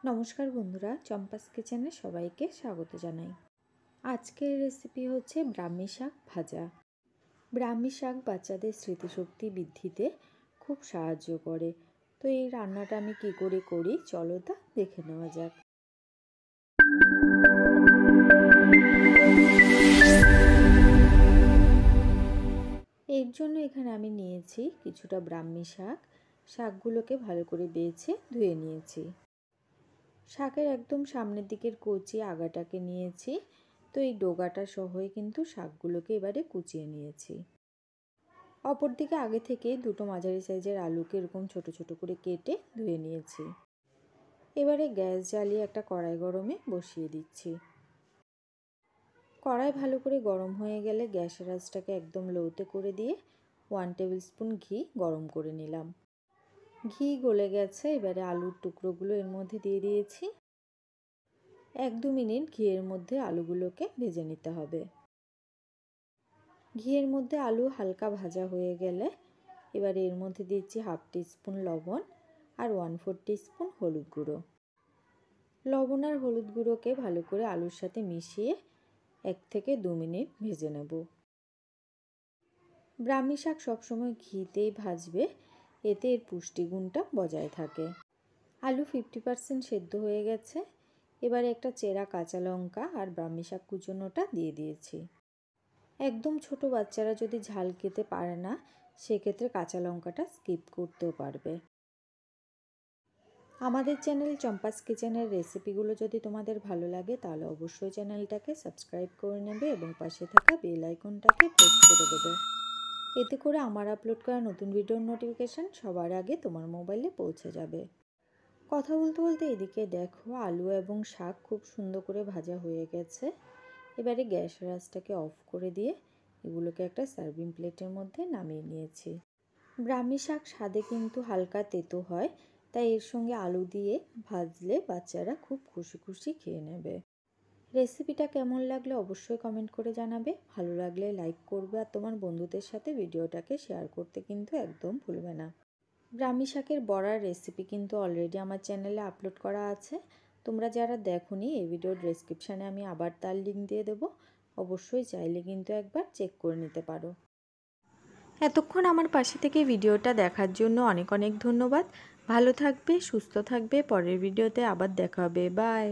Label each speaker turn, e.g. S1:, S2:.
S1: নমস্কার বন্ধুরা, চম্পাস কিচেনে সবাইকে স্বাগত জানাই। আজকের রেসিপি হচ্ছে ব্রাহ্মী শাক ভাজা। ব্রাহ্মী শাক বাচ্চাদের স্মৃতিশক্তি বৃদ্ধিতে খুব সাহায্য করে। তো এই রান্নাটা আমি কি করে করি চলো তা দেখে নেওয়া যাক। এর জন্য এখানে আমি নিয়েছি কিছুটা ব্রাহ্মী শাক। শাকগুলোকে ভালো করে বেছে ধুয়ে নিয়েছি। শাকের একদম সামনের দিকের কচি আগাটাকে নিয়েছি। তো এই ডোগাটা সহই কিন্তু শাকগুলোকে এবারে কুচিয়ে নিয়েছি। অপর দিকে আগে থেকে দুটো মাঝারি সাইজের আলুকে এরকম ছোট ছোট করে কেটে ধুয়ে নিয়েছি। এবারে গ্যাস জ্বালিয়ে একটা কড়াই গরমে বসিয়ে দিচ্ছি। কড়াই ভালো করে গরম হয়ে গেলে গ্যাসের আঁচটাকে একদম লোতে করে দিয়ে 1 টেবিল স্পুন ঘি গরম করে নিলাম। ঘি গলে গেছে, এবারে আলুর টুকরোগুলো এর মধ্যে দিয়ে দিয়েছি। 1-2 মিনিট ঘিয়ের মধ্যে আলুগুলোকে ভেজে নিতে হবে। ঘিয়ের মধ্যে আলু হালকা ভাজা হয়ে গেলে এবারে এর মধ্যে দিচ্ছি 1/2 টিস্পুন লবণ আর 1/4 টিস্পুন হলুদ গুঁড়ো। লবণ আর হলুদ গুঁড়োকে ভালো করে আলুর সাথে মিশিয়ে 1 থেকে 2 মিনিট ভেজে নেব। ব্রাহ্মী শাক সবসময় ঘিতেই ভাজবে, এতে এর পুষ্টিগুণটা বজায় থাকে। আলু 50% সেদ্ধ হয়ে গেছে। এবারে একটা চেরা কাঁচা লঙ্কা আর ব্রাহ্মী শাক কুচোনোটা দিয়ে দিয়েছি। একদম ছোট বাচ্চারা যদি ঝাল খেতে পারে না, সেক্ষেত্রে কাঁচা লঙ্কাটা স্কিপ করতেও পারবে। আমাদের চ্যানেল চম্পাস কিচেনের রেসিপিগুলো যদি তোমাদের ভালো লাগে তাহলে অবশ্যই চ্যানেলটাকে সাবস্ক্রাইব করে নেবে এবং পাশে থাকা বেল আইকনটাকে প্রেস করে দেবে। এতে করে আমার আপলোড করা নতুন ভিডিওর নোটিফিকেশান সবার আগে তোমার মোবাইলে পৌঁছে যাবে। কথা বলতে বলতে এদিকে দেখো আলু এবং শাক খুব সুন্দর করে ভাজা হয়ে গেছে। এবারে গ্যাসের আঁচটাকে অফ করে দিয়ে এগুলোকে একটা সার্ভিং প্লেটের মধ্যে নামিয়ে নিয়েছি। ব্রাহ্মী শাক স্বাদে কিন্তু হালকা তেতো হয়, তাই এর সঙ্গে আলু দিয়ে ভাজলে বাচ্চারা খুব খুশি খুশি খেয়ে নেবে। রেসিপিটা কেমন লাগলে অবশ্যই কমেন্ট করে জানাবে। ভালো লাগলে লাইক করবে আর তোমার বন্ধুদের সাথে ভিডিওটাকে শেয়ার করতে কিন্তু একদম ভুলবে না। ব্রাহ্মী শাকের বড়ার রেসিপি কিন্তু অলরেডি আমার চ্যানেলে আপলোড করা আছে। তোমরা যারা দেখোনি এই ভিডিওর ডেসক্রিপশানে আমি আবার তার লিঙ্ক দিয়ে দেবো। অবশ্যই চাইলে কিন্তু একবার চেক করে নিতে পারো। এতক্ষণ আমার পাশে থেকে ভিডিওটা দেখার জন্য অনেক অনেক ধন্যবাদ। ভালো থাকবে, সুস্থ থাকবে। পরের ভিডিওতে আবার দেখা হবে। বাই।